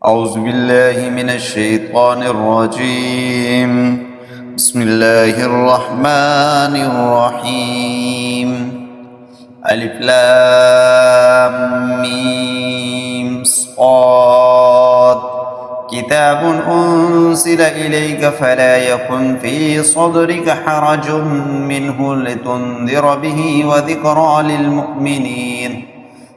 أعوذ بالله من الشيطان الرجيم. بسم الله الرحمن الرحيم. ألف لام ميم صاد. كتاب أنزل إليك فلا يكن في صدرك حرج منه لتنذر به وذكرى للمؤمنين.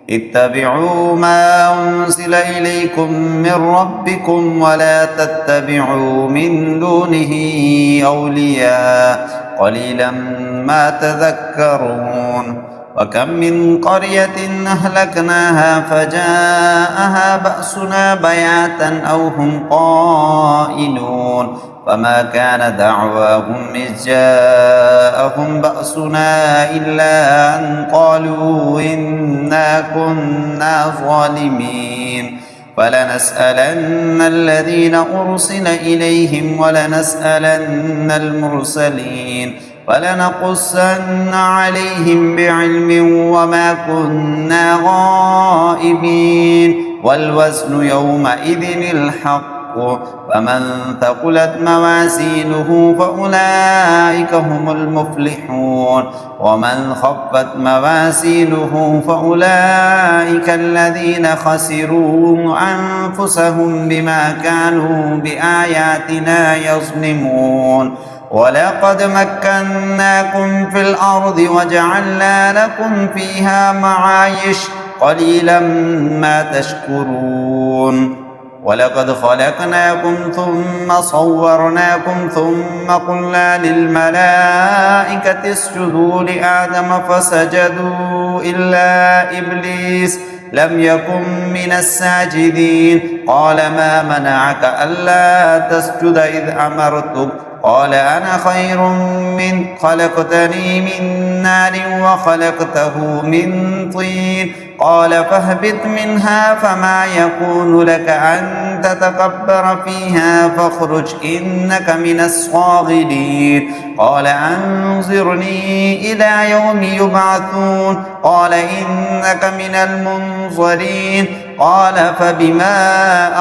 اتبعوا ما أنزل إليكم من ربكم ولا تتبعوا من دونه أولياء قليلا ما تذكرون. وكم من قرية أهلكناها فجاءها بأسنا بياتا أو هم قائلون فما كان دعواهم إذ جاءهم بأسنا إلا أن قالوا إنا كنا ظالمين. فلنسألن الذين أرسل إليهم ولنسألن المرسلين فلنقصن عليهم بعلم وما كنا غائبين. والوزن يومئذ الحق. فمن ثقلت موازينه فأولئك هم المفلحون ومن خفت موازينه فأولئك الذين خسروا أنفسهم بما كانوا بآياتنا يظلمون. ولقد مكناكم في الأرض وجعلنا لكم فيها معايش قليلا ما تشكرون. ولقد خلقناكم ثم صورناكم ثم قلنا للملائكة اسجدوا لآدم فسجدوا إلا إبليس لم يكن من الساجدين. قال ما منعك ألا تسجد إذ أمرتك؟ قال أنا خير من خلقتني من نار وخلقته من طين. قال فاهبط منها فما يكون لك أن تتكبر فيها فاخرج إنك من الصاغرين. قال أنظرني إلى يوم يبعثون. قال إنك من المنظرين. قال فبما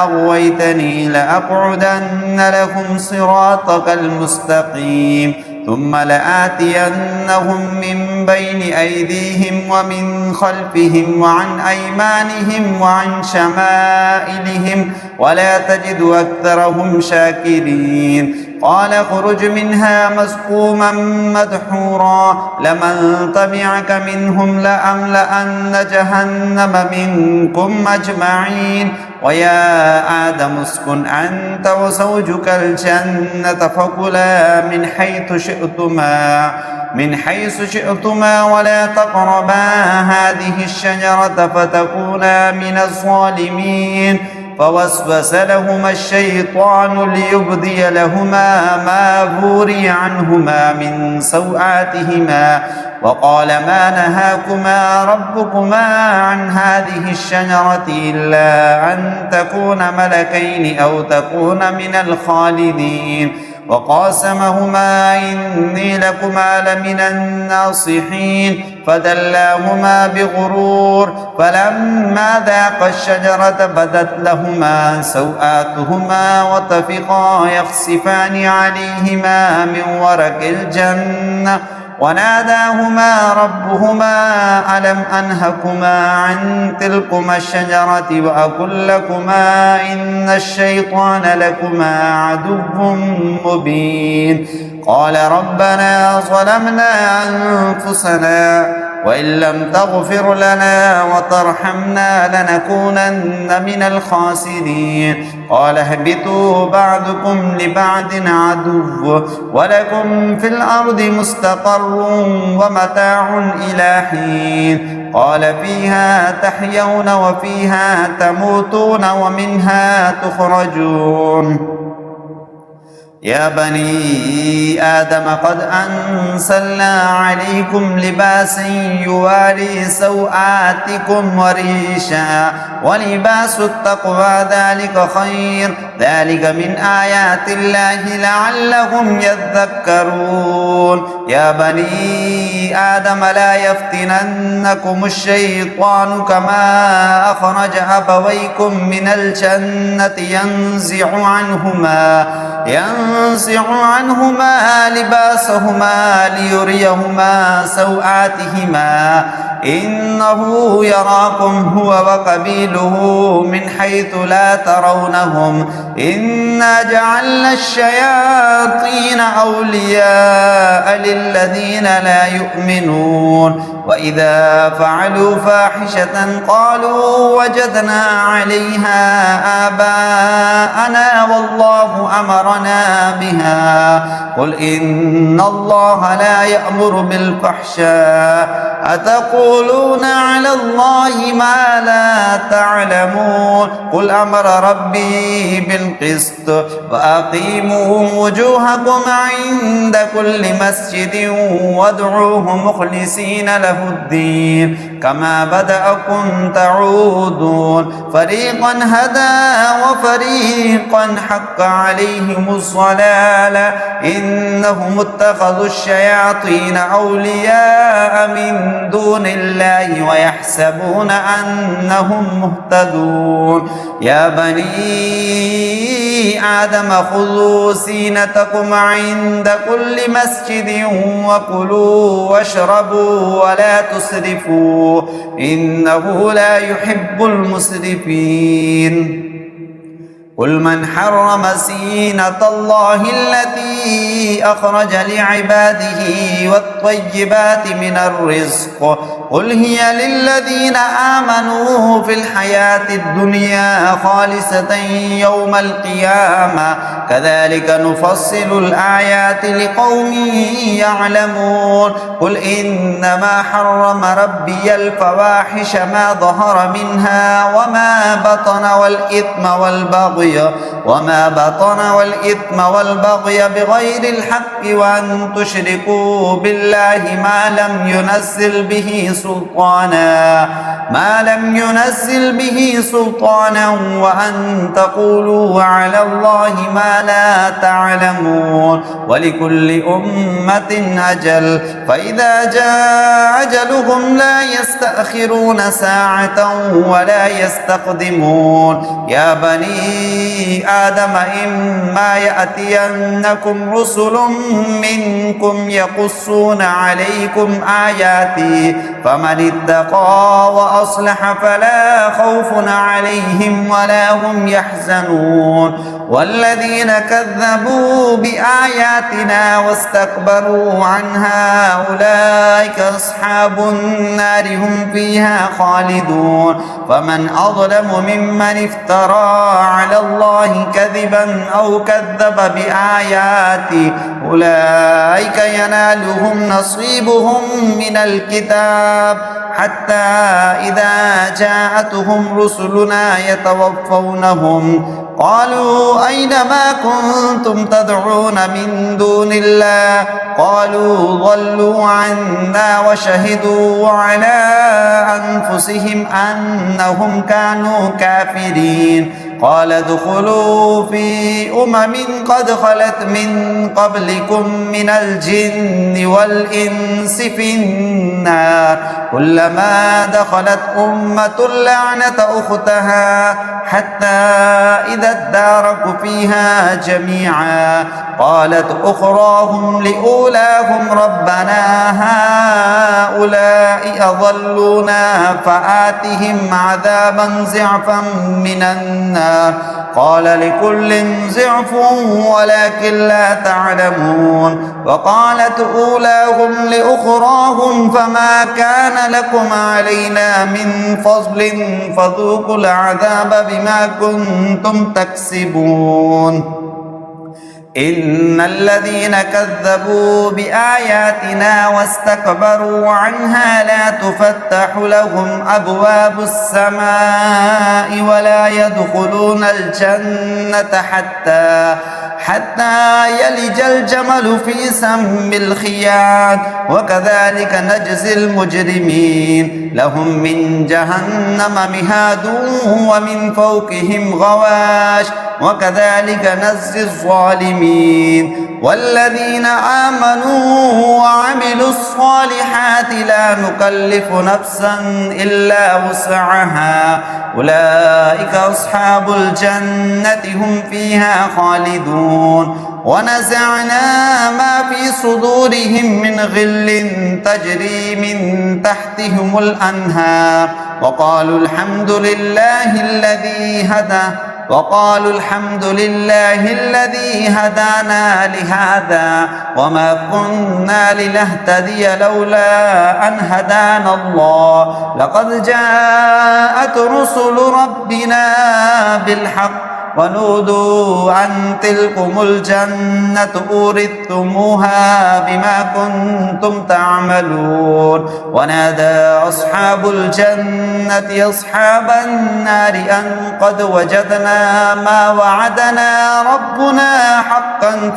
أغويتني لأقعدن لهم صراطك المستقيم ثم لآتينهم من بين أيديهم ومن خلفهم وعن أيمانهم وعن شمائلهم ولا تجد أكثرهم شاكرين. قال اخرج منها مزقوما مدحورا لمن تبعك منهم لأملأن جهنم منكم أجمعين. ويا آدم اسكن أنت وزوجك الجنة فكلا من حيث شئتما ولا تقربا هذه الشجرة فتكونا من الظالمين. فوسوس لهما الشيطان ليبدي لهما ما بوري عنهما من سوآتهما وقال ما نهاكما ربكما عن هذه الشجرة إلا أن تكونا ملكين أو تكونا من الخالدين. وقاسمهما إني لكما لمن الناصحين فدلاهما بغرور فلما ذاقا الشجرة بدت لهما سوآتهما وطفقا يخصفان عليهما من ورق الجنة وناداهما ربهما ألم أنهكما عن تلكما الشجرة وأقل لكما إن الشيطان لكما عدو مبين. قال ربنا ظلمنا أنفسنا وإن لم تغفر لنا وترحمنا لنكونن من الخاسرين. قال اهبطوا بعضكم لبعض عدو ولكم في الأرض مستقر ومتاع إلى حين. قال فيها تحيون وفيها تموتون ومنها تخرجون. يا بني آدم قد أنزلنا عليكم لباسا يواري سوآتكم وريشا ولباس التقوى ذلك خير ذلك من آيات الله لعلهم يذكرون يا بني آدم لا يفتننكم الشيطان كما أخرج أبويكم من الجنة ينزع عنهما لباسهما ليريهما سوآتهما إنه يراكم هو وقبيله من حيث لا ترونهم إنا جعلنا الشياطين أولياء للذين لا يؤمنون وإذا فعلوا فاحشة قالوا وجدنا عليها آباءنا والله أمرنا بها قل إن الله لا يأمر بالفحشاء أتقولون على الله ما لا تعلمون قل أمر ربي بالقسط وأقيموا وجوهكم عند كل مسجد وادعوه مخلصين له الدين كما بدأكم تعودون فريقا هدى وفريقا حق عليهم الضلالة إنهم اتخذوا الشياطين أولياء من دون الله ويحسبون أنهم مهتدون يا بني آدم خذوا زينتكم عند كل مسجد وكلوا واشربوا ولا تسرفوا إنه لا يحب المسرفين قل من حرم زينة الله التي أخرج لعباده والطيبات من الرزق قل هي للذين آمنوا في الحياة الدنيا خالصة يوم القيامة كذلك نفصل الآيات لقوم يعلمون قل إنما حرم ربي الفواحش ما ظهر منها وما بطن والإثم والبغي بغير الحق وأن تشركوا بالله ما لم ينزل به سلطانا وأن تقولوا على الله ما لا تعلمون ولكل أمة أجل فإذا جاء أجلهم لا يستأخرون ساعة ولا يستقدمون يا بني آدم إما يأتينكم رسل منكم يقصون عليكم آياتي فمن اتقى وأصلح فلا خوف عليهم ولا هم يحزنون والذين كذبوا بآياتنا واستكبروا عنها أولئك أصحاب النار هم فيها خالدون فمن أظلم ممن افترى على الله كذبا أو كذب بآياته أولئك ينالهم نصيبهم من الكتاب حتى إذا جاءتهم رسلنا يتوفونهم قالوا أين ما كنتم تدعون من دون الله قالوا ضلوا عنا وشهدوا على أنفسهم أنهم كانوا كافرين قال ادخلوا في قد خلت من قبلكم من الجن والإنس في النار كلما دخلت أمة لعنت أختها حتى إذا اداركوا فيها جميعا قالت أخراهم لأولاهم ربنا هؤلاء أضلونا فآتهم عذابا ضعفا من النار قال لكل ضعف ولكن لا تعلمون وقالت أولاهم لأخراهم فما كان لكم علينا من فضل فذوقوا العذاب بما كنتم تكسبون إن الذين كذبوا بآياتنا واستكبروا عنها لا تفتح لهم أبواب السماء ولا يدخلون الجنة حتى يلج الجمل في سم الخياط وكذلك نجزي المجرمين لهم من جهنم مهاد ومن فوقهم غواش وكذلك نجزي الظالمين والذين آمنوا وعملوا الصالحات لا نكلف نفسا إلا وسعها أولئك أصحاب الجنة هم فيها خالدون ونزعنا ما في صدورهم من غل تجري من تحتهم الأنهار وقالوا الحمد لله الذي هدانا لهذا وما كنا لنهتدي لولا أن هدانا الله لقد جاءت رسل ربنا بالحق ونودوا أن تلكم الجنة أورثتموها بما كنتم تعملون ونادى أصحاب الجنة أصحاب النار أن قد وجدنا ما وعدنا ربنا حقا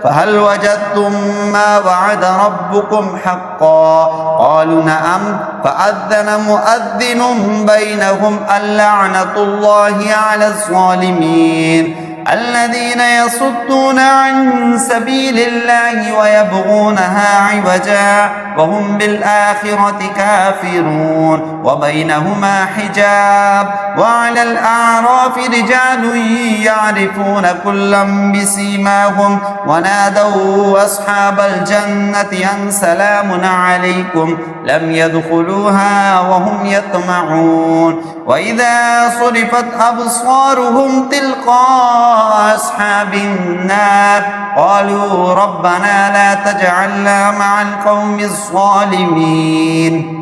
فهل وجدتم ما وعد ربكم حقا قالوا نعم فأذن مؤذن بينهم اللعنة الله على الظالمين الذين يصدون عن سبيل الله ويبغونها عوجا وهم بالآخرة كافرون وبينهما حجاب وعلى الأعراف رجال يعرفون كلا بسيماهم ونادوا أصحاب الجنة أن سلام عليكم لم يدخلوها وهم يطمعون وإذا صرفت أبصارهم تلقاء أصحاب النار قالوا ربنا لا تجعلنا مع القوم الظالمين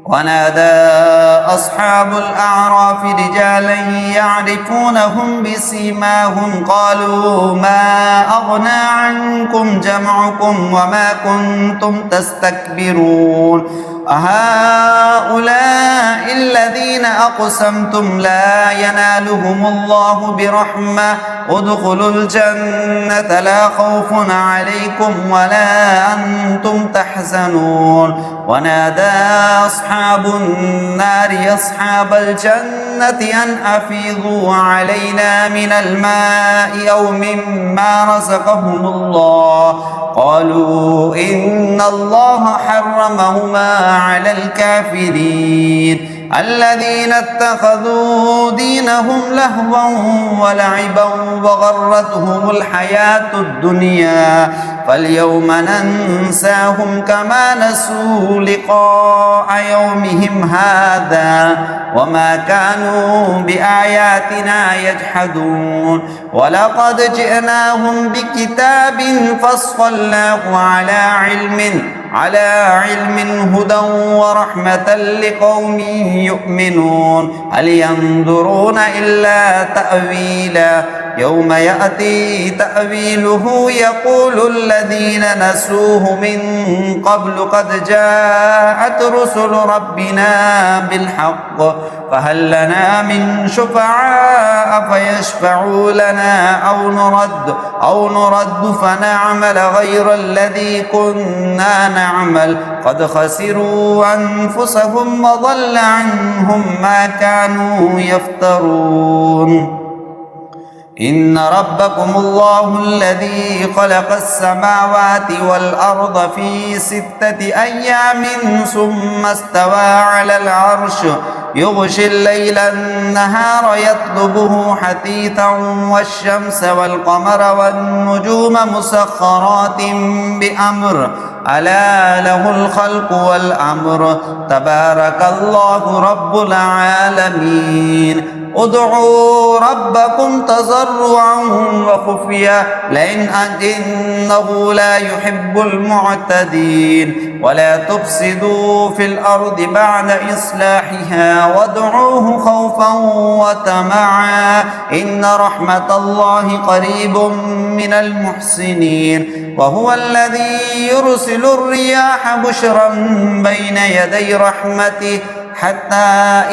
ونادى أصحاب الأعراف رجالا يعرفونهم بسيماهم قالوا ما أغنى عنكم جمعكم وما كنتم تستكبرون أهؤلاء الذين أقسمتم لا ينالهم الله برحمة ادخلوا الجنة لا خوف عليكم ولا أنتم تحزنون ونادى أصحاب النار أصحاب الجنة أن أفيضوا علينا من الماء أو مما رزقهم الله قالوا إن الله حرمهما على الكافرين الذين اتخذوا دينهم لهوا ولعبا وغرتهم الحياة الدنيا فاليوم ننساهم كما نسوا لقاء يومهم هذا وما كانوا بآياتنا يجحدون ولقد جئناهم بكتاب فصلناه على علم هدى ورحمة لقوم يؤمنون هل ينظرون إلا تأويله يوم يأتي تأويله يقول الذين نسوه من قبل قد جاءت رسل ربنا بالحق فهل لنا من شفعاء فيشفعوا لنا أو نرد فنعمل غير الذي كنا نعمل قد خسروا أنفسهم وضل عنهم ما كانوا يفترون إن ربكم الله الذي خلق السماوات والأرض في 6 أيام ثم استوى على العرش يغشي الليل النهار يطلبه حثيثا والشمس والقمر والنجوم مسخرات بأمر ألا له الخلق والأمر تبارك الله رب العالمين ادعوا ربكم تضرعا وخفيا إنه لا يحب المعتدين ولا تفسدوا في الأرض بعد إصلاحها وادعوه خوفا وطمعا إن رحمة الله قريب من المحسنين وهو الذي يرسل الرياح بشرا بين يدي رحمته حتى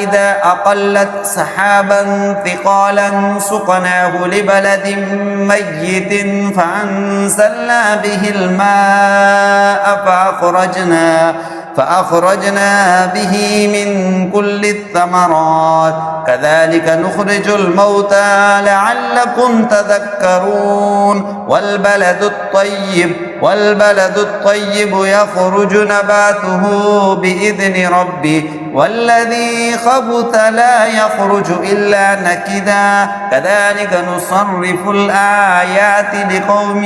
إذا أقلت سحابا ثقالا سقناه لبلد ميت فأنزلنا به الماء فأخرجنا به من كل الثمرات كذلك نخرج الموتى لعلكم تذكرون والبلد الطيب يخرج نباته بإذن ربه والذي خبث لا يخرج إلا نكدا كذلك نصرف الآيات لقوم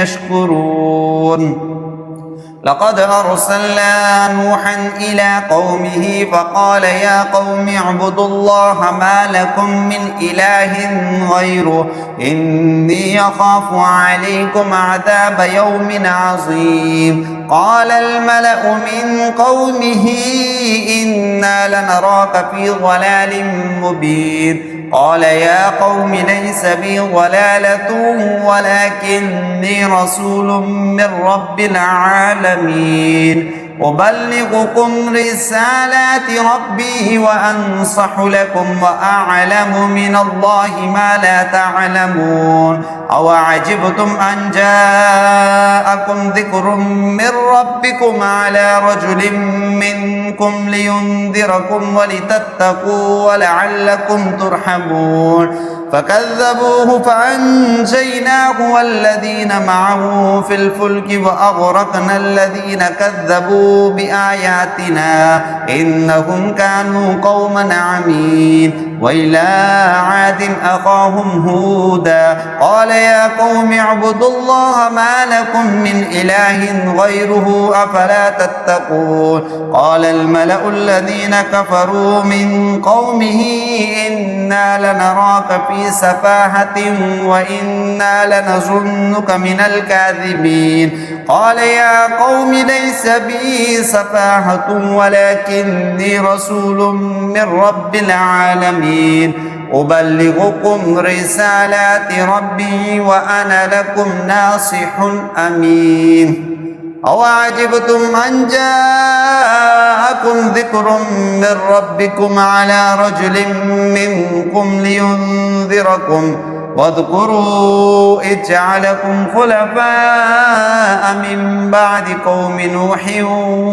يشكرون لقد أرسلنا نوحا إلى قومه فقال يا قوم اعبدوا الله ما لكم من إله غيره إني يخاف عليكم عذاب يوم عظيم قال الملأ من قومه إنا لنراك في ضلال مبين قال يا قوم ليس بي ضلالة ولكني رسول من رب العالمين أبلغكم رسالات ربي وأنصح لكم وأعلم من الله ما لا تعلمون أوعجبتم أن جاءكم ذكر من ربكم على رجل منكم لينذركم ولتتقوا ولعلكم ترحمون فكذبوه فأنجيناه والذين معه في الفلك وأغرقنا الذين كذبوا بآياتنا إنهم كانوا قوما عمين وإلى عاد أخاهم هودا قال يا قوم اعبدوا الله ما لكم من إله غيره أفلا تتقون قال الملأ الذين كفروا من قومه إنا لنراك في سفاهة وإنا لنظنك من الكاذبين قال يا قوم ليس بي سفاهة ولكني رسول من رب العالمين أبلغكم رسالات ربي وأنا لكم ناصح أمين أوعجبتم أن جاءكم ذكر من ربكم على رجل منكم لينذركم واذكروا إذ جعلكم خلفاء من بعد قوم نوح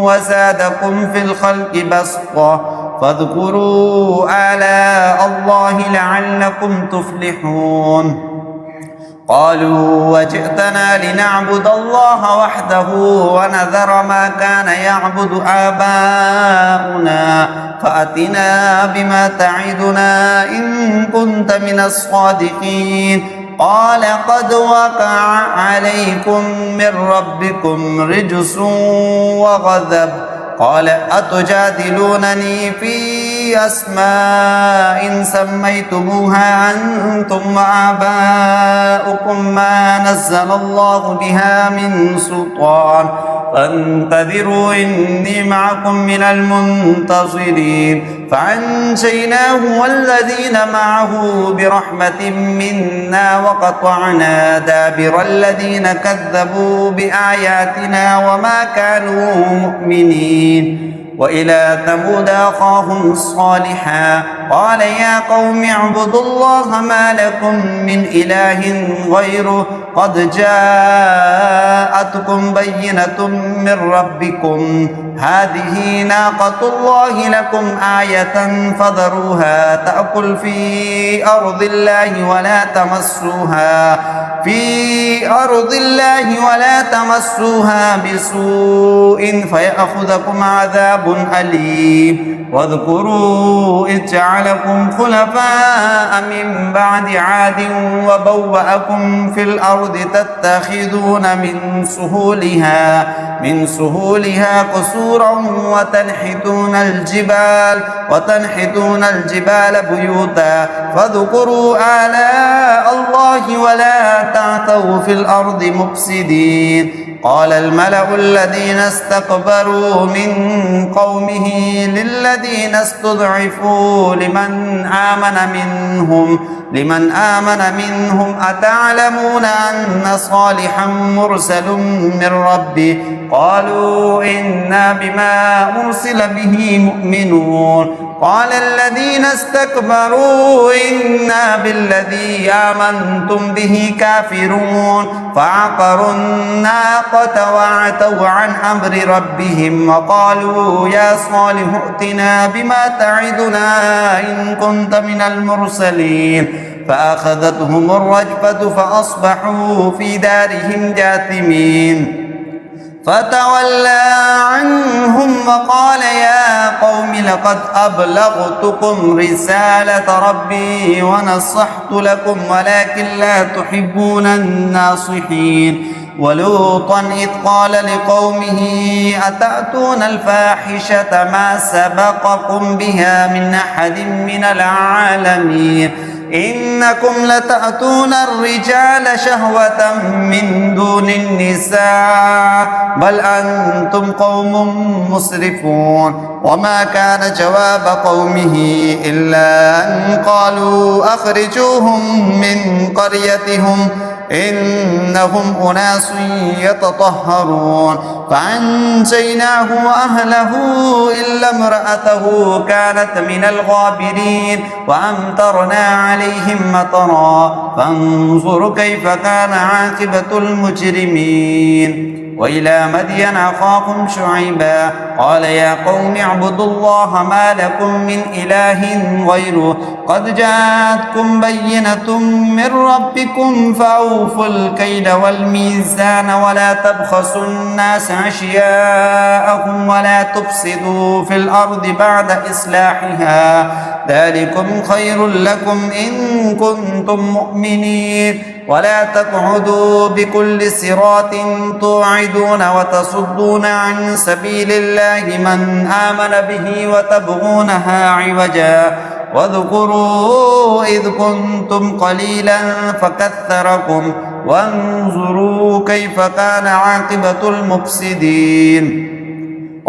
وزادكم في الخلق بسطة فاذكروا آلاء الله لعلكم تفلحون قالوا وجئتنا لنعبد الله وحده ونذر ما كان يعبد آباؤنا فأتنا بما تعدنا إن كنت من الصادقين قال قد وقع عليكم من ربكم رجس وغضب قال أتجادلونني في أسماء سميتموها أنتم وآباؤكم ما نزل الله بها من سلطان فانتظروا إني معكم من المنتظرين فأنجيناه والذين معه برحمة منا وقطعنا دابر الذين كذبوا بآياتنا وما كانوا مؤمنين وإلى ثمود أخاهم صالحا قال يا قوم اعبدوا الله ما لكم من إله غيره قد جاءتكم بينة من ربكم هذه ناقة الله لكم آية فذروها تأكل في أرض الله ولا تمسوها بسوء فيأخذكم عذاب أليم واذكروا إذ جعلكم خلفاء من بعد عاد وبوأكم في الأرض تتخذون من سهولها قصورا وتنحتون الجبال بيوتا فاذكروا آلاء الله ولا تعثوا في الأرض مفسدين قال الملأ الذين استكبروا من قومه للذين استضعفوا لمن آمن منهم أتعلمون أن صالحا مرسل من ربه قالوا إنا بما أرسل به مؤمنون قال الذين استكبروا إنا بالذي آمنتم به كافرون فعقروا الناقة وعتوا عن أمر ربهم وقالوا يا صالح ائتنا بما تعدنا إن كنت من المرسلين فأخذتهم الرجفة فأصبحوا في دارهم جاثمين فتولى عنهم وقال يا قوم لقد أبلغتكم رسالة ربي ونصحت لكم ولكن لا تحبون الناصحين ولوطا إذ قال لقومه أتأتون الفاحشة ما سبقكم بها من أحد من العالمين إنكم لتأتون الرجال شهوة من دون النساء بل أنتم قوم مسرفون وما كان جواب قومه إلا أن قالوا أخرجوهم من قريتهم إنهم أناس يتطهرون فأنجيناه وأهله إلا امرأته كانت من الغابرين وأمطرنا عليهم مطرا فانظر كيف كان عاقبة المجرمين وإلى مدين أخاهم شعيبا قال يا قوم اعبدوا الله ما لكم من إله غيره قد جاءتكم بينة من ربكم فأوفوا الكيل والميزان ولا تبخسوا الناس أشياءهم ولا تفسدوا في الأرض بعد إصلاحها ذلكم خير لكم إن كنتم مؤمنين ولا تقعدوا بكل صراط توعدون وتصدون عن سبيل الله من آمن به وتبغونها عوجا واذكروا إذ كنتم قليلا فكثركم وانظروا كيف كان عاقبة المفسدين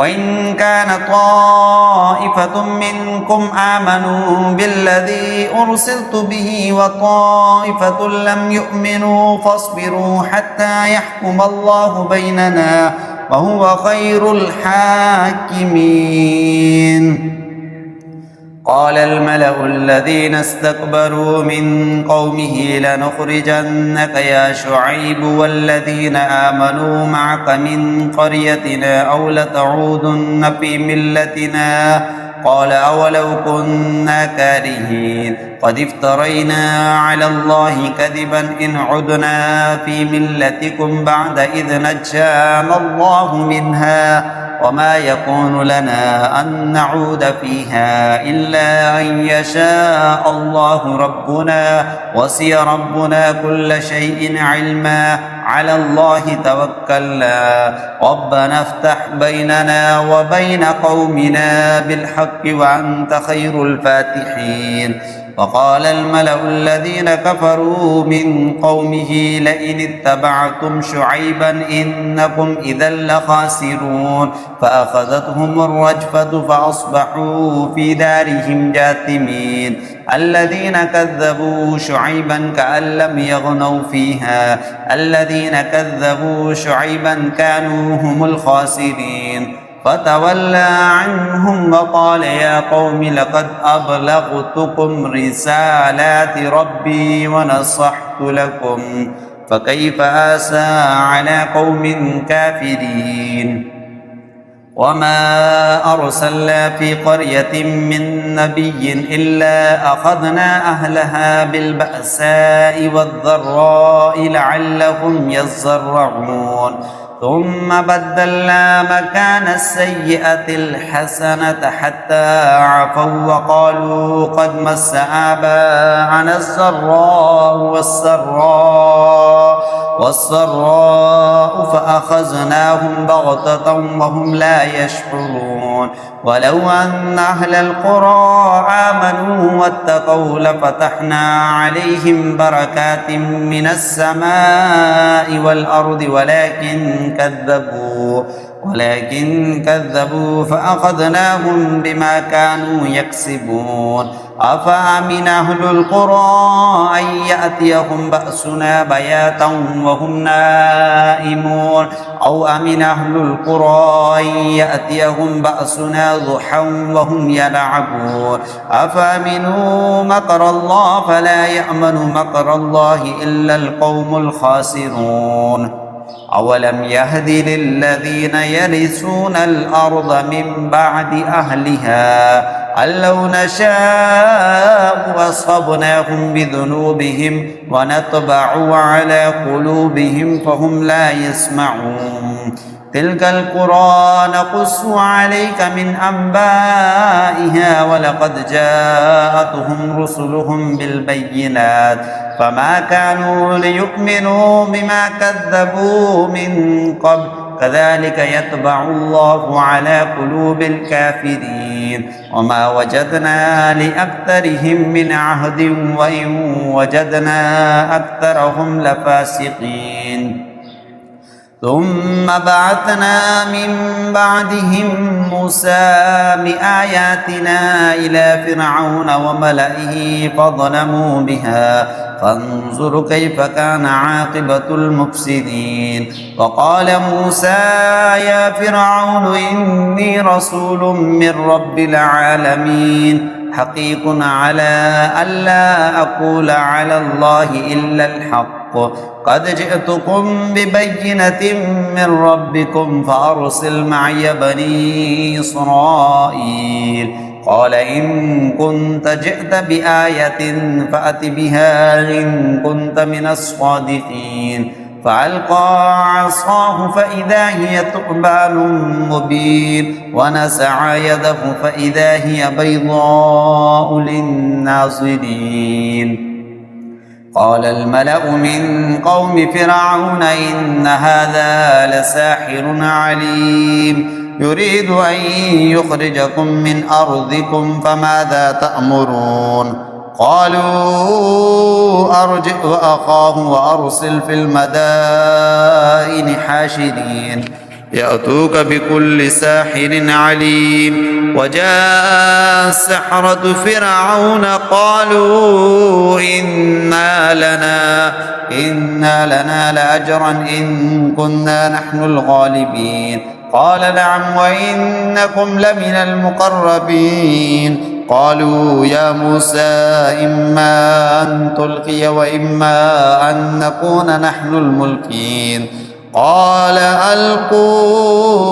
وإن كان طائفة منكم آمنوا بالذي أرسلت به وطائفة لم يؤمنوا فاصبروا حتى يحكم الله بيننا وهو خير الحاكمين قال الملأ الذين استكبروا من قومه لنخرجنك يا شعيب والذين آمنوا معك من قريتنا أو لتعودن في ملتنا قال أولو كنا كارهين قد افترينا على الله كذبا إن عدنا في ملتكم بعد إذ نجانا الله منها وما يكون لنا أن نعود فيها إلا أن يشاء الله ربنا وسع ربنا كل شيء علما على الله توكلنا ربنا افتح بيننا وبين قومنا بالحق وأنت خير الفاتحين وقال الملأ الذين كفروا من قومه لئن اتبعتم شعيبا إنكم إذا لخاسرون فأخذتهم الرجفة فأصبحوا في دارهم جاثمين الذين كذبوا شعيبا كأن لم يغنوا فيها الذين كذبوا شعيبا كانوا هم الخاسرين فتولى عنهم وقال يا قوم لقد أبلغتكم رسالات ربي ونصحت لكم فكيف آسى على قوم كافرين وما أرسلنا في قرية من نبي إلا أخذنا أهلها بالبأساء والضراء لعلهم يضرعون ثم بدلنا مكان السيئة الحسنة حتى عفوا وقالوا قد مس آباءنا الضراء والسراء والسراء فأخذناهم بغتة وهم لا يشعرون ولو أن أهل القرى آمنوا واتقوا لفتحنا عليهم بركات من السماء والأرض ولكن كذبوا فأخذناهم بما كانوا يكسبون أفأمن أهل القرى أن يأتيهم بأسنا بياتا وهم نائمون أو أمن أهل القرى أن يأتيهم بأسنا ضحى وهم يلعبون أفأمنوا مكر الله فلا يأمن مكر الله إلا القوم الخاسرون أولم يهد للذين يرثون الأرض من بعد أهلها أن لو نشاء أصبناهم بذنوبهم ونطبع على قلوبهم فهم لا يسمعون تلك القرى نقص عليك من أنبائها ولقد جاءتهم رسلهم بالبينات فما كانوا ليؤمنوا بما كذبوا من قبل كذلك يطبع الله على قلوب الكافرين وما وجدنا لأكثرهم من عهد وإن وجدنا أكثرهم لفاسقين ثم بعثنا من بعدهم موسى بآياتنا إلى فرعون وملئه فظلموا بها فانظر كيف كان عاقبة المفسدين وقال موسى يا فرعون إني رسول من رب العالمين حقيق على ألا أقول على الله إلا الحق قد جئتكم ببينة من ربكم فأرسل معي بني إسرائيل قال إن كنت جئت بآية فأت بها إن كنت من الصادقين فألقى عصاه فإذا هي ثعبان مبين ونزع يده فإذا هي بيضاء للناظرين قال الملأ من قوم فرعون إن هذا لساحر عليم يريد أن يخرجكم من أرضكم فماذا تأمرون قالوا أرجع وأخاه وأرسل في المدائن حاشرين يأتوك بكل ساحر عليم وجاء السحرة فرعون قالوا إنا لنا لأجرا إن كنا نحن الغالبين قال نعم وإنكم لمن المقربين قالوا يا موسى إما أن تلقي وإما أن نكون نحن الملقين قال ألقوا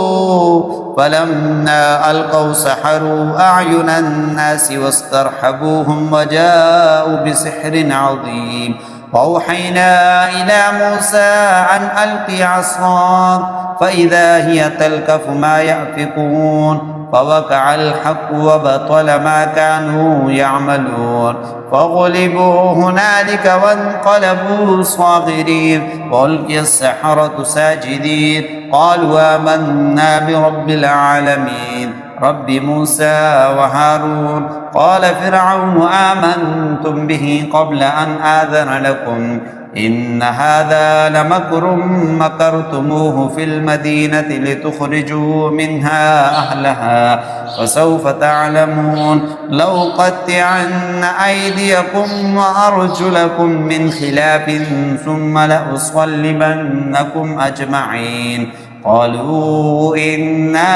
فلما ألقوا سحروا أعين الناس واسترحبوهم وجاءوا بسحر عظيم وأوحينا إلى موسى أن ألقي عصاك فإذا هي تلكف ما يأفكون فوقع الحق وبطل ما كانوا يعملون فغلبوا هنالك وانقلبوا صاغرين وألقي السحرة ساجدين قالوا آمنا برب العالمين رب موسى وهارون قال فرعون آمنتم به قبل أن آذن لكم إن هذا لمكر مكرتموه في المدينة لتخرجوا منها أهلها فسوف تعلمون لأقطعن أيديكم وأرجلكم من خلاف ثم لأصلبنكم أجمعين قالوا إنا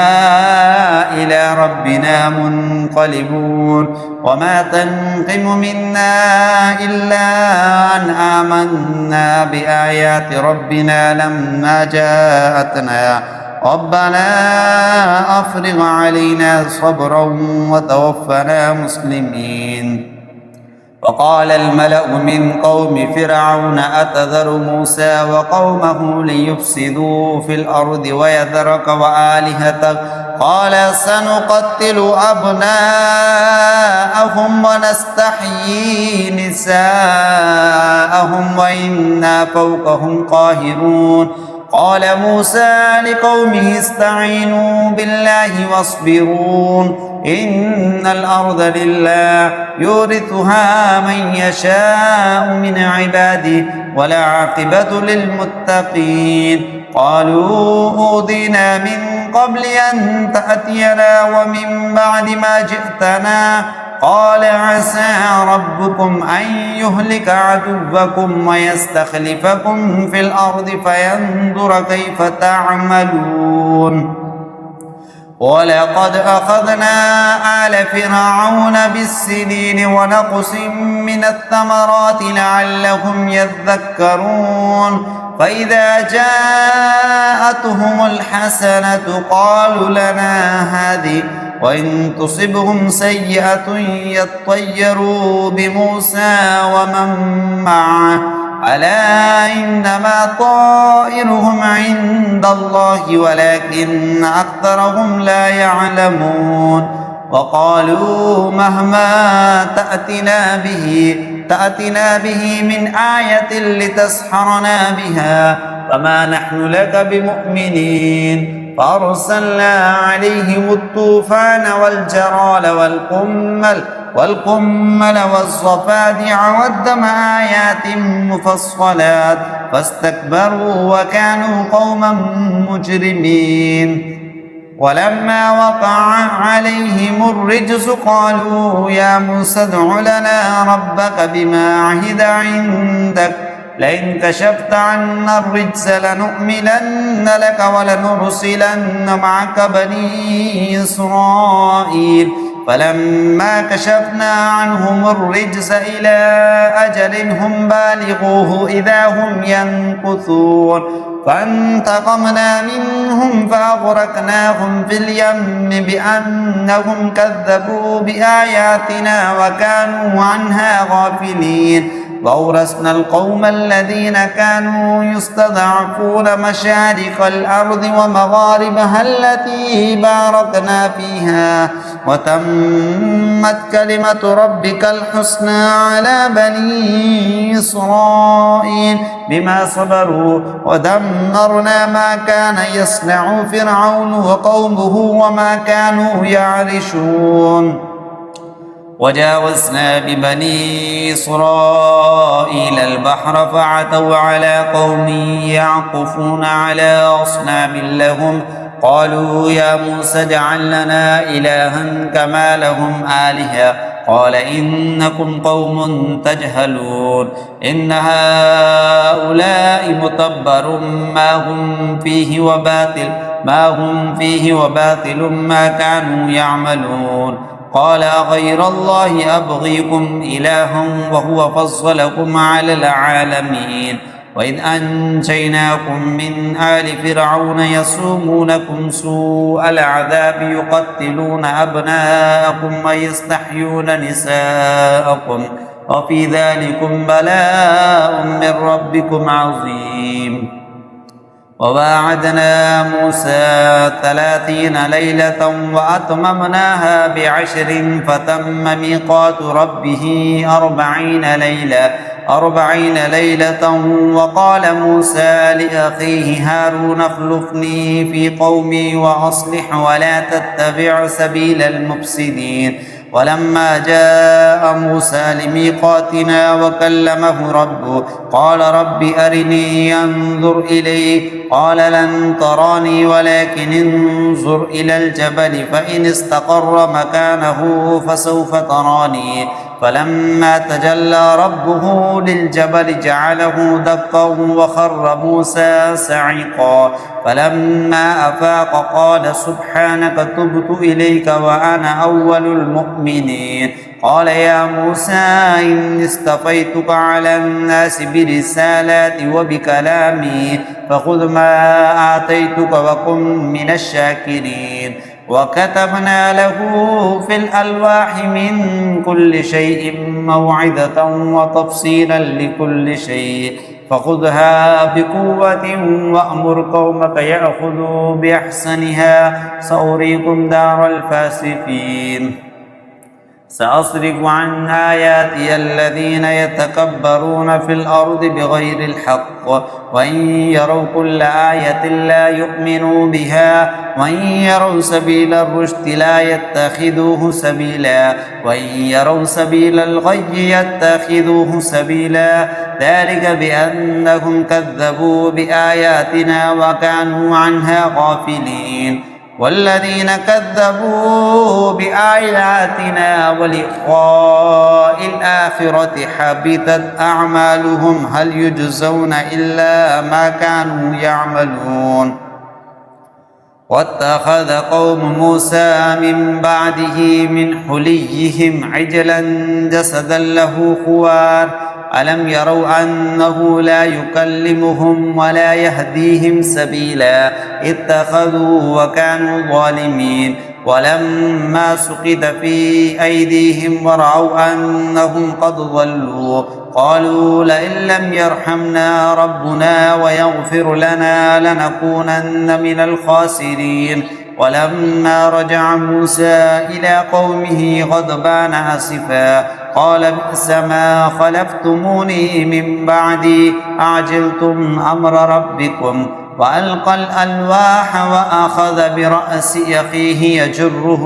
إلى ربنا منقلبون وما تنقم منا إلا أن آمنا بآيات ربنا لما جاءتنا ربنا أفرغ علينا صبرا وتوفنا مسلمين وقال الملأ من قوم فرعون أتذر موسى وقومه ليفسدوا في الأرض ويذرك وآلهتك قال سنقتل أبناءهم ونستحيي نساءهم معهم وإنا فوقهم قاهرون قال موسى لقومه استعينوا بالله واصبروا إن الأرض لله يورثها من يشاء من عباده والعاقبة للمتقين قالوا أوذينا من قبل أن تأتينا ومن بعد ما جئتنا قال عسى ربكم أن يهلك عدوكم ويستخلفكم في الأرض فينظر كيف تعملون ولقد أخذنا آل فرعون بالسنين ونقص من الثمرات لعلهم يذكرون فإذا جاءتهم الحسنة قالوا لنا هذه وإن تصبهم سيئة يطيروا بموسى ومن معه ألا إنما طائرهم عند الله ولكن أكثرهم لا يعلمون وقالوا مهما تأتنا به من آية لتسحرنا بها فما نحن لك بمؤمنين فأرسلنا عليهم الطوفان والجراد والقمل والضفادع والدم آيات مفصلات فاستكبروا وكانوا قوما مجرمين ولما وقع عليهم الرجس قالوا يا موسى ادع لنا ربك بما عهد عندك لئن كشفت عنا الرجس لنؤمنن لك ولنرسلن معك بني إسرائيل فلما كشفنا عنهم الرجس إلى أجل هم بالغوه إذا هم ينكثون فانتقمنا منهم فأغرقناهم في اليم بأنهم كذبوا بآياتنا وكانوا عنها غافلين وأورثنا القوم الذين كانوا يستضعفون مشارق الأرض ومغاربها التي باركنا فيها وتمت كلمة ربك الحسنى على بني إسرائيل بما صبروا ودمرنا ما كان يصنع فرعون وقومه وما كانوا يعرشون وجاوزنا ببني إسرائيل البحر فعتوا على قوم يعكفون على أصنام لهم قالوا يا موسى اجعل لنا إلها كما لهم آلهة قال إنكم قوم تجهلون إن هؤلاء متبر ما هم فيه وباطل ما كانوا يعملون قال غير الله أبغيكم إلها وهو فضلكم على العالمين وإذ أنجيناكم من آل فرعون يسومونكم سوء العذاب يقتلون أبناءكم ويستحيون نساءكم وفي ذلكم بلاء من ربكم عظيم وواعدنا موسى 30 ليلة وأتممناها ب10 فتم ميقات ربه 40 ليلة وقال موسى لأخيه هارون اخلفني في قومي وأصلح ولا تتبع سبيل المفسدين ولما جاء موسى لميقاتنا وكلمه ربه قال رب أرني أنظر إليك قال لن تراني ولكن انظر إلى الجبل فإن استقر مكانه فسوف تراني فلما تجلى ربه للجبل جعله دكا وخر موسى صعقا فلما أفاق قال سبحانك تبت إليك وأنا أول المؤمنين قال يا موسى إني اصطفيتك على الناس برسالاتي وبكلامي فخذ ما آتيتك وكن من الشاكرين وكتبنا له في الألواح من كل شيء موعظة وتفصيلا لكل شيء فخذها بقوة وأمر قومك يأخذوا بأحسنها سأريكم دار الفاسقين سأصرف عن آياتي الذين يتكبرون في الأرض بغير الحق وإن يروا كل آية لا يؤمنوا بها وإن يروا سبيل الرشد لا يتخذوه سبيلا وإن يروا سبيل الغي يتخذوه سبيلا ذلك بأنهم كذبوا بآياتنا وكانوا عنها غافلين والذين كذبوا بآياتنا ولقاء الآخرة حبطت أعمالهم هل يجزون إلا ما كانوا يعملون واتخذ قوم موسى من بعده من حليهم عجلا جسدا له خوار ألم يروا أنه لا يكلمهم ولا يهديهم سبيلا اتخذوه وكانوا ظالمين ولما سقط في أيديهم ورأوا أنهم قد ضلوا قالوا لئن لم يرحمنا ربنا ويغفر لنا لنكونن من الخاسرين ولما رجع موسى إلى قومه غضبان آسفا قال بئس ما خلفتموني من بعدي أعجلتم أمر ربكم وألقى الألواح وأخذ برأس أخيه يجره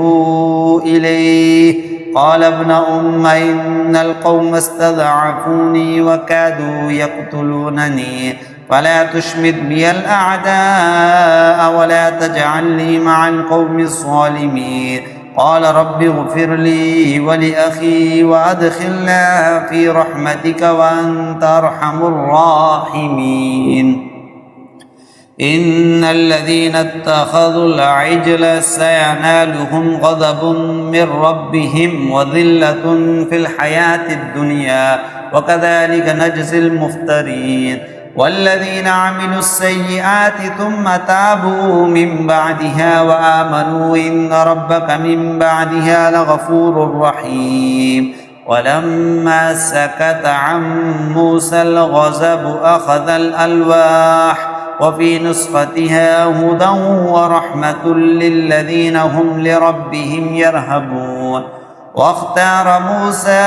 إليه قال ابن أم إن القوم استضعفوني وكادوا يقتلونني فلا تشمت بي الأعداء ولا تجعلني مع القوم الظالمين قال رب اغفر لي ولأخي وأدخلنا في رحمتك وأنت أرحم الراحمين إن الذين اتخذوا العجل سينالهم غضب من ربهم وذلة في الحياة الدنيا وكذلك نجزي المفترين والذين عملوا السيئات ثم تابوا من بعدها وآمنوا إن ربك من بعدها لغفور رحيم ولما سكت عن موسى الغضب أخذ الألواح وفي نسختها هدى ورحمة للذين هم لربهم يرهبون واختار موسى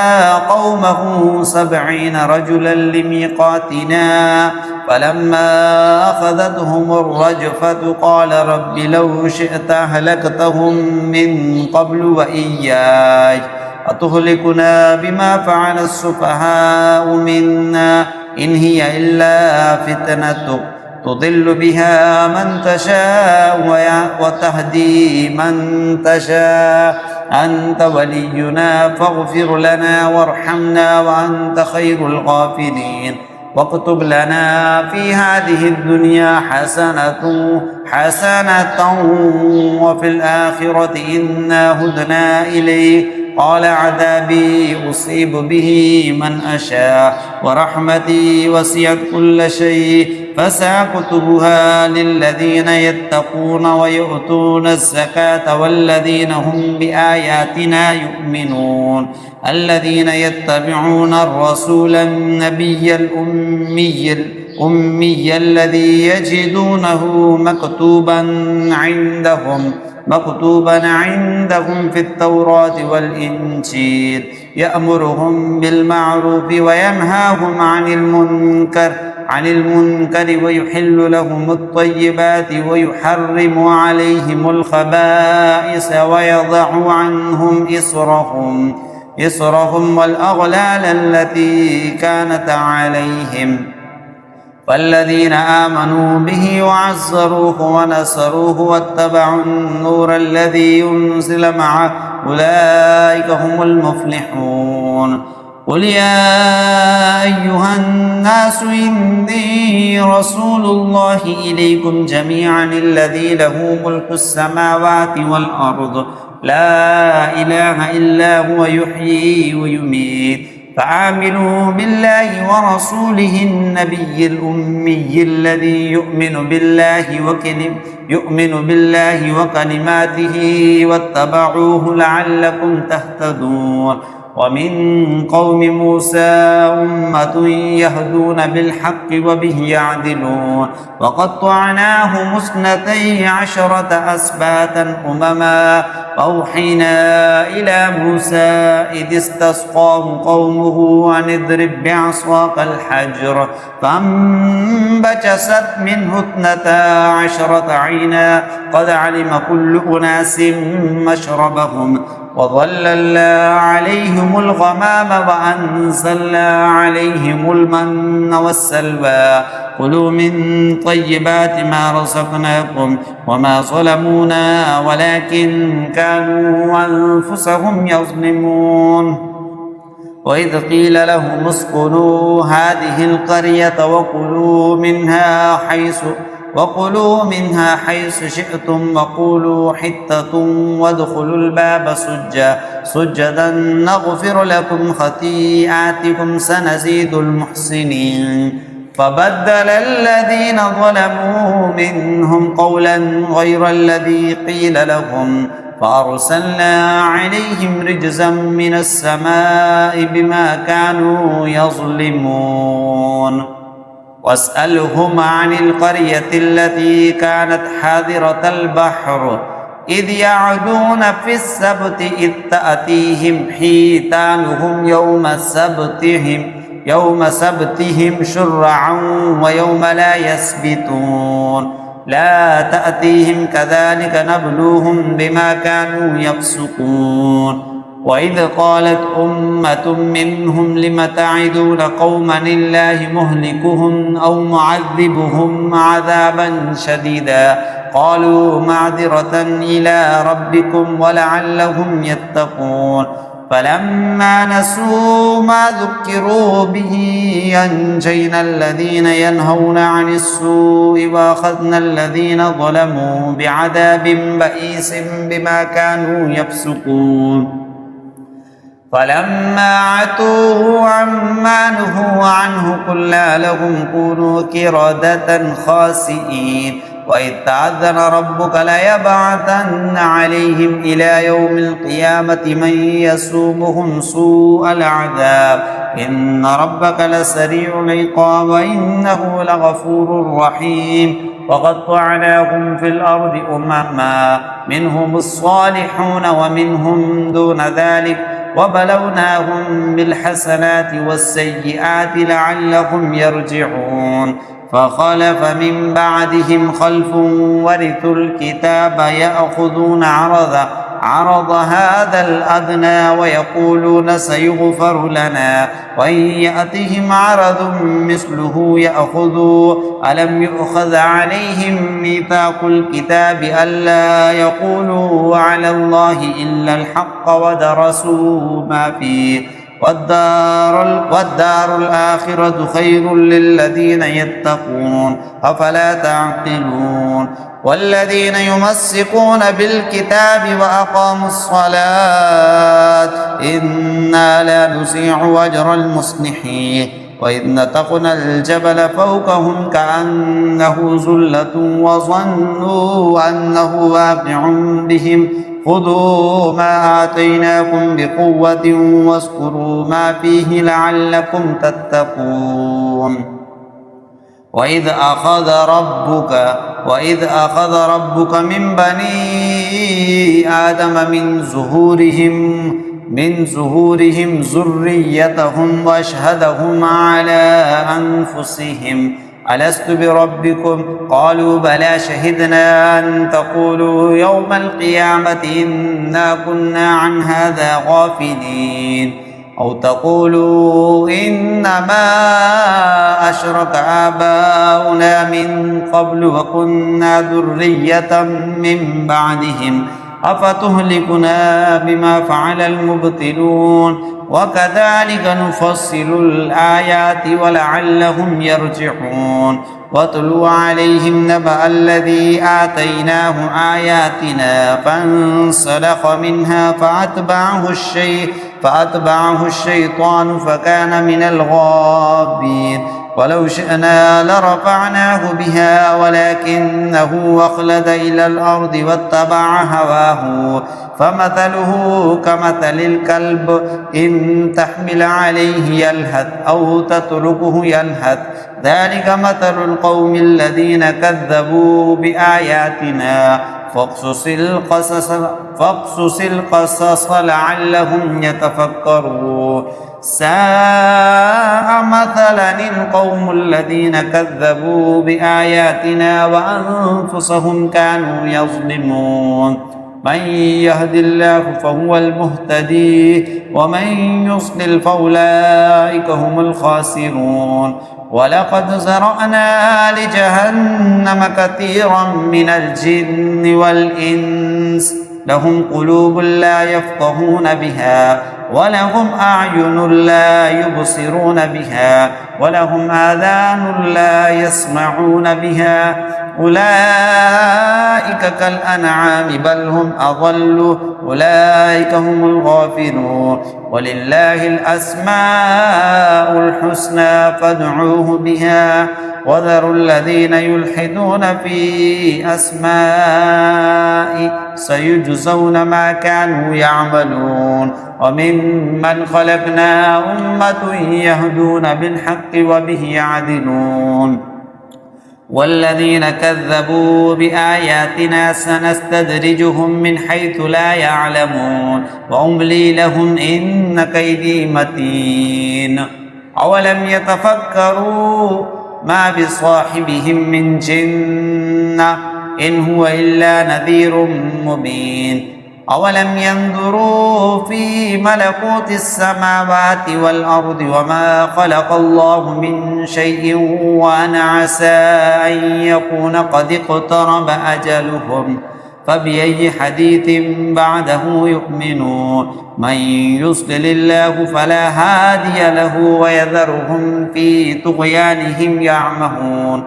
قومه 70 رجلا لميقاتنا فلما أخذتهم الرجفة قال رب لو شئت أهلكتهم من قبل وإياي أتهلكنا بما فعل السفهاء منا إن هي إلا فتنتك تضل بها من تشاء وتهدي من تشاء أنت ولينا فاغفر لنا وارحمنا وأنت خير الغافرين واكتب لنا في هذه الدنيا حسنة وفي الآخرة إنا هدنا إليك قال عذابي أصيب به من أشاء ورحمتي وسعت كل شيء فسأكتبها للذين يتقون ويؤتون الزكاة والذين هم بآياتنا يؤمنون الذين يتبعون الرسول النبي الأمي الذي يجدونه مكتوبا عندهم في التوراة والإنجيل يأمرهم بالمعروف وينهاهم عن المنكر ويحل لهم الطيبات ويحرم عليهم الخبائث ويضع عنهم إصرهم والأغلال التي كانت عليهم فالذين آمنوا به وعزروه ونصروه واتبعوا النور الذي أنزل معه أولئك هم المفلحون قل يا أيها الناس إني رسول الله إليكم جميعا الذي له ملك السماوات والأرض لا إله إلا هو يحيي ويميت فآمنوا بالله ورسوله النبي الأمي الذي يؤمن بالله وكلماته واتبعوه لعلكم تهتدون ومن قوم موسى أمة يهدون بالحق وبه يعدلون وقطعناهم 12 أسباطا أمما وأوحينا إلى موسى إذ استسقاه قومه أن اضرب بعصاك الحجر فانبجست منه 12 عينا قد علم كل أناس مشربهم وظللنا عليهم الغمام وأنزلنا عليهم المن والسلوى كلوا من طيبات ما رزقناكم وما ظلمونا ولكن كانوا أنفسهم يظلمون وإذ قيل لهم اسكنوا هذه القرية وكلوا منها حيث شئتم وقولوا حطة وادخلوا الباب سجدا نغفر لكم خطيئاتكم سنزيد المحسنين فبدل الذين ظلموا منهم قولا غير الذي قيل لهم فأرسلنا عليهم رجزا من السماء بما كانوا يظلمون واسألهم عن القرية التي كانت حاضرة البحر إذ يعدون في السبت إذ تأتيهم حيتانهم يوم سبتهم شرعا ويوم لا يسبتون لا تأتيهم كذلك نبلوهم بما كانوا يفسقون وإذ قالت أمة منهم لم تعدون قوما الله مهلكهم أو معذبهم عذابا شديدا قالوا معذرة إلى ربكم ولعلهم يتقون فلما نسوا ما ذكروا به أنجينا الذين ينهون عن السوء وأخذنا الذين ظلموا بعذاب بئيس بما كانوا يفسقون فلما عتوا عما نهوا عنه قلنا لهم كونوا قردة خاسئين وإذ تأذن ربك ليبعثن عليهم إلى يوم القيامة من يسومهم سوء العذاب إن ربك لسريع العقاب وإنه لغفور رحيم وقطعناهم في الأرض أمما منهم الصالحون ومنهم دون ذلك وبلوناهم بالحسنات والسيئات لعلهم يرجعون فخلف من بعدهم خلف ورثوا الكتاب يأخذون عرض هذا الأدنى ويقولون سيغفر لنا وإن يأتهم عرض مثله يأخذوا ألم يؤخذ عليهم ميثاق الكتاب ألا يقولوا على الله إلا الحق ودرسوا ما فيه والدار الآخرة خير للذين يتقون أفلا تعقلون والذين يمسكون بالكتاب وأقاموا الصلاة إنا لا نضيع أجر المصلحين وإذ نتقنا الجبل فوقهم كأنه ظلة وظنوا أنه واقع بهم خذوا ما آتيناكم بقوة واذكروا ما فيه لعلكم تتقون وإذ أخذ ربك من بني آدم من ظهورهم ذريتهم وأشهدهم على أنفسهم ألست بربكم قالوا بلى شهدنا أن تقولوا يوم القيامة إنا كنا عن هذا غافلين أو تقولوا إنما أشرك آباؤنا من قبل وكنا ذرية من بعدهم أفتهلكنا بما فعل المبطلون وكذلك نفصل الآيات ولعلهم يرجعون واتل عليهم نبأ الذي آتيناه آياتنا فانسلخ منها فأتبعه الشيطان فكان من الغابين ولو شئنا لرفعناه بها ولكنه أخلد إلى الأرض واتبع هواه فمثله كمثل الكلب إن تحمل عليه يلهث أو تتركه يلهث ذلك مثل القوم الذين كذبوا بآياتنا فاقصص القصص لعلهم يتفكرون ساء مثلا القوم الذين كذبوا بآياتنا وأنفسهم كانوا يظلمون من يهد الله فهو المهتدي ومن يضلل فأولئك هم الخاسرون ولقد زرعنا لجهنم كثيرا من الجن والإنس لهم قلوب لا يفقهون بها ولهم أعين لا يبصرون بها ولهم آذان لا يسمعون بها أولئك كالأنعام بل هم أضل أولئك هم الغافلون ولله الأسماء الحسنى فادعوه بها وذروا الذين يلحدون في أسمائه سيجزون ما كانوا يعملون وممن خلقنا أمة يهدون بالحق وبه يعدلون والذين كذبوا بآياتنا سنستدرجهم من حيث لا يعلمون وأملي لهم إن كيدي متين أولم يتفكروا ما بصاحبهم من جنة إن هو إلا نذير مبين أولم ينظروا في ملكوت السماوات والأرض وما خلق الله من شيء وأن عسى أن يكون قد اقترب أجلهم فبأي حديث بعده يؤمنون من يضلل الله فلا هادي له ويذرهم في طغيانهم يعمهون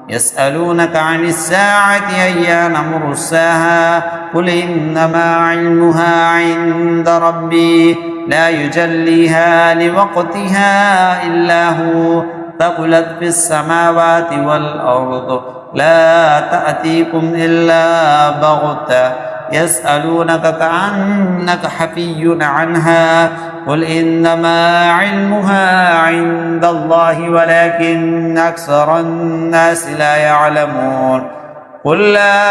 يسألونك عن الساعة أيان مرساها قل إنما علمها عند ربي لا يجليها لوقتها إلا هو ثقلت في السماوات والأرض لا تأتيكم إلا بغتة يسألونك كأنك حفي عنها قل إنما علمها عند الله ولكن أكثر الناس لا يعلمون قل لا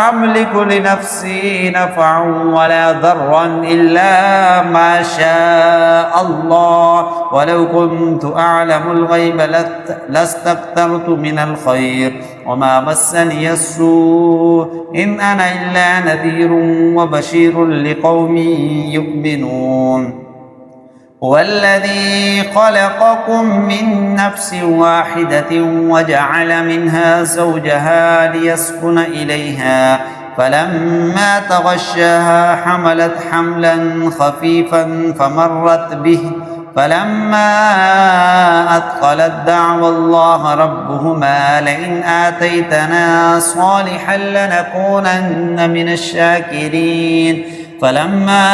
أملك لنفسي نفعا ولا ضرا إلا ما شاء الله ولو كنت أعلم الغيب لاستكثرت من الخير وما مسني السوء إن أنا إلا نذير وبشير لقوم يؤمنون هو الذي خلقكم من نفس واحدة وجعل منها زوجها ليسكن إليها فلما تغشاها حملت حملا خفيفا فمرت به فلما أثقلت دعوى الله ربهما لئن آتيتنا صالحا لنكونن من الشاكرين فلما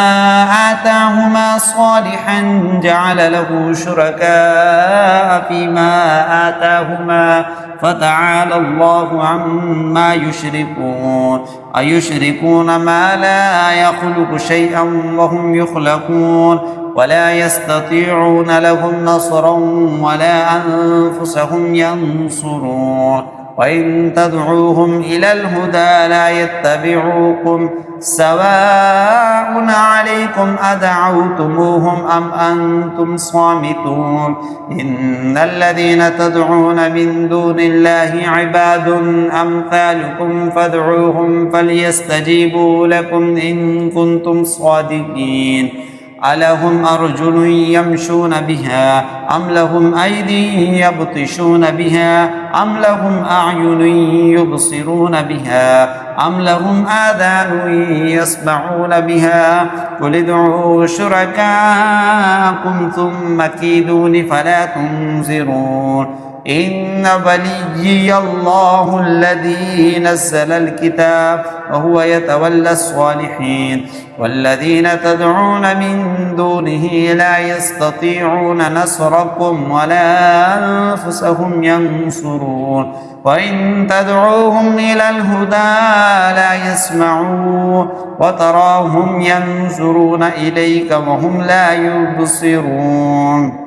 آتاهما صالحا جعل له شركاء فيما آتاهما فتعالى الله عما يشركون أيشركون ما لا يخلق شيئا وهم يخلقون ولا يستطيعون لهم نصرا ولا أنفسهم ينصرون وإن تدعوهم إلى الهدى لا يتبعوكم سواء عليكم أدعوتموهم أم أنتم صامتون إن الذين تدعون من دون الله عباد أمثالكم فادعوهم فليستجيبوا لكم إن كنتم صادقين ألهم أرجل يمشون بها أم لهم أيدي يبطشون بها أم لهم أعين يبصرون بها أم لهم آذان يسمعون بها قل ادعوا شركاءكم ثم كيدون فلا تنظرون إن وليي الله الذي نزل الكتاب وهو يتولى الصالحين والذين تدعون من دونه لا يستطيعون نصركم ولا أنفسهم ينصرون وإن تدعوهم إلى الهدى لا يسمعون وتراهم ينظرون إليك وهم لا يبصرون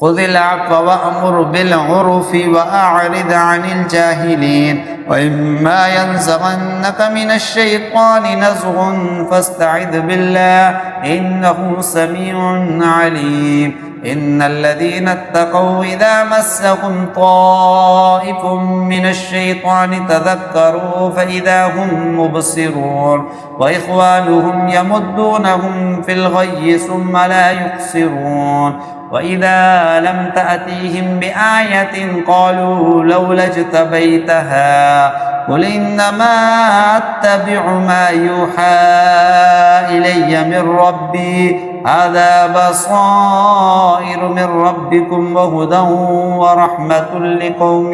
خذ العفو وأمر بالعرف وأعرض عن الجاهلين وإما ينزغنك من الشيطان نزغ فاستعذ بالله إنه سميع عليم إن الذين اتقوا إذا مسهم طائف من الشيطان تذكروا فإذا هم مبصرون وإخوانهم يمدونهم في الغي ثم لا يقصرون وإذا لم تأتيهم بآية قالوا لولا اجتبيتها قل إنما أتبع ما يوحى إلي من ربي هذا بصائر من ربكم وهدى ورحمة لقوم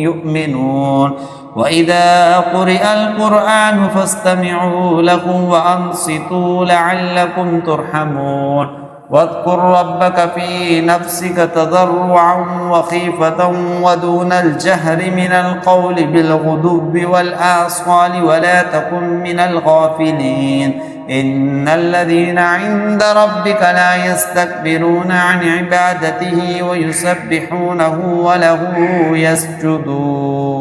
يؤمنون وإذا قرئ القرآن فاستمعوا له وأنصتوا لعلكم ترحمون واذكر ربك في نفسك تضرعا وخيفة ودون الجهر من القول بالغدو والآصال ولا تكن من الغافلين إن الذين عند ربك لا يستكبرون عن عبادته ويسبحونه وله يسجدون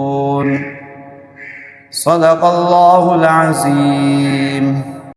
صدق الله العظيم.